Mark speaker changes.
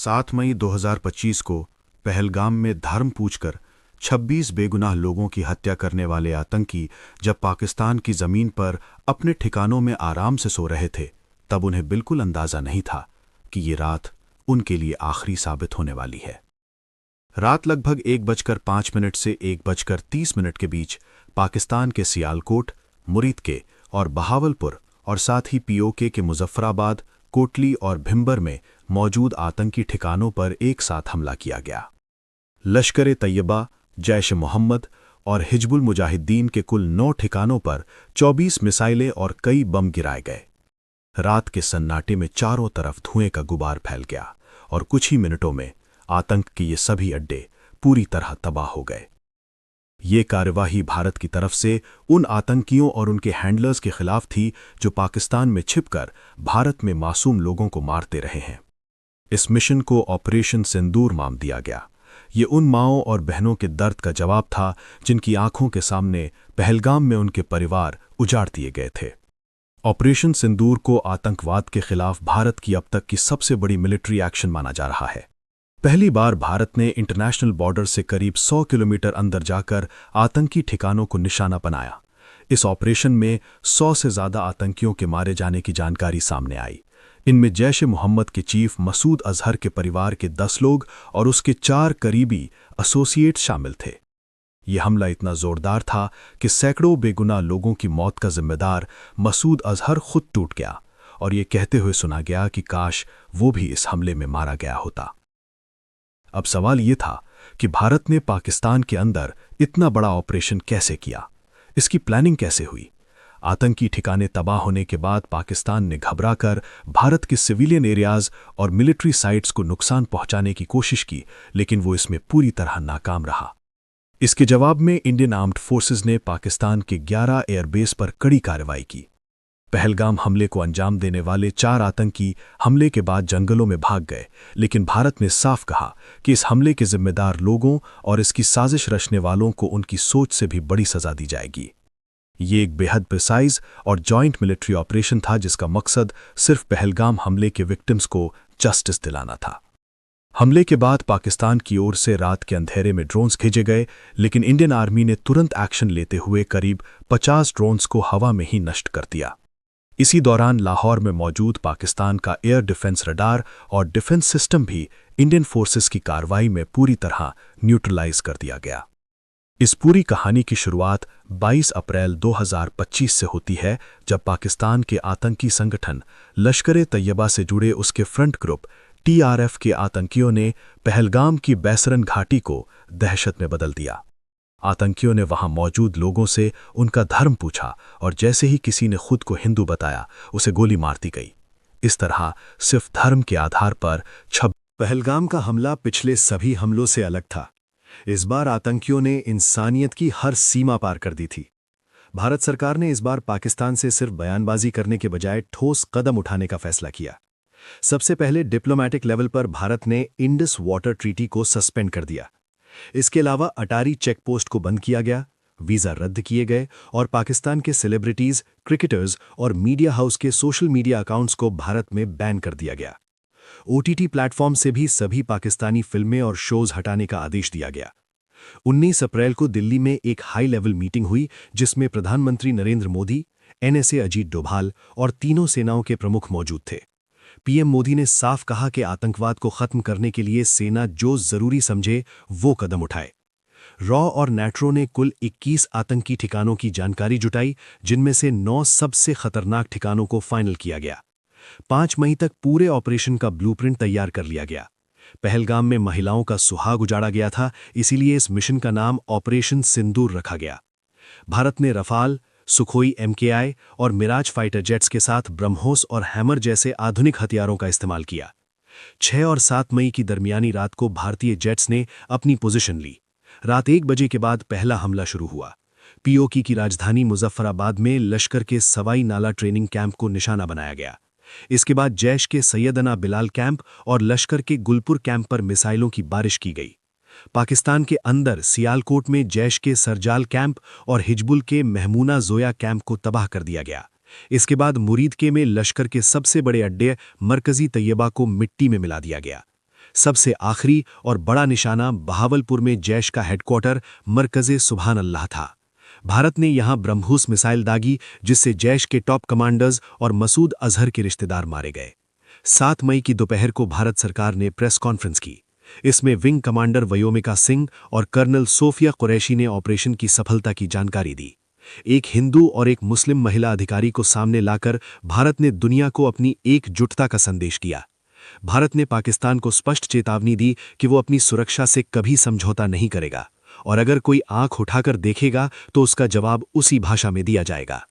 Speaker 1: 7 मई 2025 को पहलगाम में धर्म पूछकर 26 बेगुनाह लोगों की हत्या करने वाले आतंकी जब पाकिस्तान की जमीन पर अपने ठिकानों में आराम से सो रहे थे, तब उन्हें बिल्कुल अंदाजा नहीं था कि ये रात उनके लिए आखिरी साबित होने वाली है। रात लगभग 1:05 से 1:30 के बीच पाकिस्तान के सियालकोट, मुरीदके और बहावलपुर और साथ ही पीओके के मुजफ्फराबाद, कोटली और भिंबर में मौजूद आतंकी ठिकानों पर एक साथ हमला किया गया। लश्कर-ए-तैयबा, जैश-ए-मोहम्मद और हिजबुल मुजाहिद्दीन के कुल 9 ठिकानों पर 24 मिसाइलें और कई बम गिराए गए। रात के सन्नाटे में चारों तरफ धुएं का गुबार फैल गया और कुछ ही मिनटों में आतंक के ये सभी अड्डे पूरी तरह तबाह हो गए। ये कार्यवाही भारत की तरफ से उन आतंकियों और उनके हैंडलर्स के खिलाफ थी जो पाकिस्तान में छिपकर भारत में मासूम लोगों को मारते रहे हैं। इस मिशन को ऑपरेशन सिंदूर नाम दिया गया। ये उन माँओं और बहनों के दर्द का जवाब था जिनकी आंखों के सामने पहलगाम में उनके परिवार उजाड़ दिए गए थे। ऑपरेशन सिंदूर को आतंकवाद के खिलाफ भारत की अब तक की सबसे बड़ी मिलिट्री एक्शन माना जा रहा है। पहली बार भारत ने इंटरनेशनल बॉर्डर से करीब 100 किलोमीटर अंदर जाकर आतंकी ठिकानों को निशाना बनाया। इस ऑपरेशन में 100 से ज्यादा आतंकियों के मारे जाने की जानकारी सामने आई। इनमें जैश-ए-मोहम्मद के चीफ मसूद अजहर के परिवार के 10 लोग और उसके 4 करीबी एसोसिएट शामिल थे। यह हमला इतना जोरदार था कि सैकड़ों बेगुनाह लोगों की मौत का जिम्मेदार मसूद अजहर खुद टूट गया और ये कहते हुए सुना गया कि काश वो भी इस हमले में मारा गया होता। अब सवाल ये था कि भारत ने पाकिस्तान के अंदर इतना बड़ा ऑपरेशन कैसे किया, इसकी प्लानिंग कैसे हुई। आतंकी ठिकाने तबाह होने के बाद पाकिस्तान ने घबराकर भारत के सिविलियन एरियाज और मिलिट्री साइट्स को नुकसान पहुंचाने की कोशिश की, लेकिन वो इसमें पूरी तरह नाकाम रहा। इसके जवाब में इंडियन आर्म्ड फोर्सेस ने पाकिस्तान के 11 एयरबेस पर कड़ी कार्रवाई की। पहलगाम हमले को अंजाम देने वाले 4 आतंकी हमले के बाद जंगलों में भाग गए, लेकिन भारत ने साफ कहा कि इस हमले के जिम्मेदार लोगों और इसकी साजिश रचने वालों को उनकी सोच से भी बड़ी सजा दी जाएगी। ये एक बेहद प्रिसाइज और जॉइंट मिलिट्री ऑपरेशन था जिसका मकसद सिर्फ पहलगाम हमले के विक्टिम्स को जस्टिस दिलाना था। हमले के बाद पाकिस्तान की ओर से रात के अंधेरे में ड्रोन्स भेजे गए, लेकिन इंडियन आर्मी ने तुरंत एक्शन लेते हुए करीब 50 ड्रोन्स को हवा में ही नष्ट कर दिया। इसी दौरान लाहौर में मौजूद पाकिस्तान का एयर डिफेंस रडार और डिफेंस सिस्टम भी इंडियन फोर्सेस की कार्रवाई में पूरी तरह न्यूट्रलाइज कर दिया गया। इस पूरी कहानी की शुरुआत 22 अप्रैल 2025 से होती है, जब पाकिस्तान के आतंकी संगठन लश्कर-ए-तैयबा से जुड़े उसके फ्रंट ग्रुप TRF के आतंकियों ने पहलगाम की बैसरन घाटी को दहशत में बदल दिया। आतंकियों ने वहां मौजूद लोगों से उनका धर्म पूछा और जैसे ही किसी ने खुद को हिंदू बताया, उसे गोली मार दी गई। इस तरह सिर्फ धर्म के आधार पर
Speaker 2: पहलगाम का हमला पिछले सभी हमलों से अलग था। इस बार आतंकियों ने इंसानियत की हर सीमा पार कर दी थी। भारत सरकार ने इस बार पाकिस्तान से सिर्फ बयानबाजी करने के बजाय ठोस कदम उठाने का फैसला किया। सबसे पहले डिप्लोमैटिक लेवल पर भारत ने इंडस वाटर ट्रीटी को सस्पेंड कर दिया। इसके अलावा अटारी चेकपोस्ट को बंद किया गया, वीजा रद्द किए गए और पाकिस्तान के सेलिब्रिटीज, क्रिकेटर्स और मीडिया हाउस के सोशल मीडिया अकाउंट्स को भारत में बैन कर दिया गया। OTT प्लेटफॉर्म से भी सभी पाकिस्तानी फिल्में और शोज हटाने का आदेश दिया गया। 19 अप्रैल को दिल्ली में एक हाई लेवल मीटिंग हुई जिसमें प्रधानमंत्री नरेंद्र मोदी, NSA अजीत डोभाल और तीनों सेनाओं के प्रमुख मौजूद थे। PM मोदी ने साफ कहा कि आतंकवाद को खत्म करने के लिए सेना जो जरूरी समझे वो कदम उठाए। रॉ और नैट्रो ने कुल 21 आतंकी ठिकानों की जानकारी जुटाई, जिनमें से 9 सबसे खतरनाक ठिकानों को फाइनल किया गया। 5 मई तक पूरे ऑपरेशन का ब्लूप्रिंट तैयार कर लिया गया। पहलगाम में महिलाओं का सुहाग उजाड़ा गया था, इसीलिए इस मिशन का नाम ऑपरेशन सिंदूर रखा गया। भारत ने रफाल, सुखोई MKI और मिराज फाइटर जेट्स के साथ ब्रह्मोस और हैमर जैसे आधुनिक हथियारों का इस्तेमाल किया। 6 और 7 मई की दरमियानी रात को भारतीय जेट्स ने अपनी पोजीशन ली। रात 1 बजे के बाद पहला हमला शुरू हुआ। POK की राजधानी मुजफ्फराबाद में लश्कर के सवाई नाला ट्रेनिंग कैंप को निशाना बनाया गया। इसके बाद जैश के सैयदना बिलाल कैंप और लश्कर के गुलपुर कैंप पर मिसाइलों की बारिश की गई। पाकिस्तान के अंदर सियालकोट में जैश के सरजाल कैंप और हिजबुल के महमूना जोया कैंप को तबाह कर दिया गया। इसके बाद मुरीदके में लश्कर के सबसे बड़े अड्डे मरकजी तैयबा को मिट्टी में मिला दिया गया। सबसे आखिरी और बड़ा निशाना बहावलपुर में जैश का हेडक्वार्टर मरकज़े सुभान अल्लाह था। भारत ने यहां ब्रह्मोस मिसाइल दागी, जिससे जैश के टॉप कमांडर्स और मसूद अजहर के रिश्तेदार मारे गए। 7 मई की दोपहर को भारत सरकार ने प्रेस कॉन्फ्रेंस की। इसमें विंग कमांडर वयोमिका सिंह और कर्नल सोफिया कुरैशी ने ऑपरेशन की सफलता की जानकारी दी। एक हिंदू और एक मुस्लिम महिला अधिकारी को सामने लाकर भारत ने दुनिया को अपनी एकजुटता का संदेश दिया। भारत ने पाकिस्तान को स्पष्ट चेतावनी दी कि वो अपनी सुरक्षा से कभी समझौता नहीं करेगा और अगर कोई आंख उठाकर देखेगा तो उसका जवाब उसी भाषा में दिया जाएगा।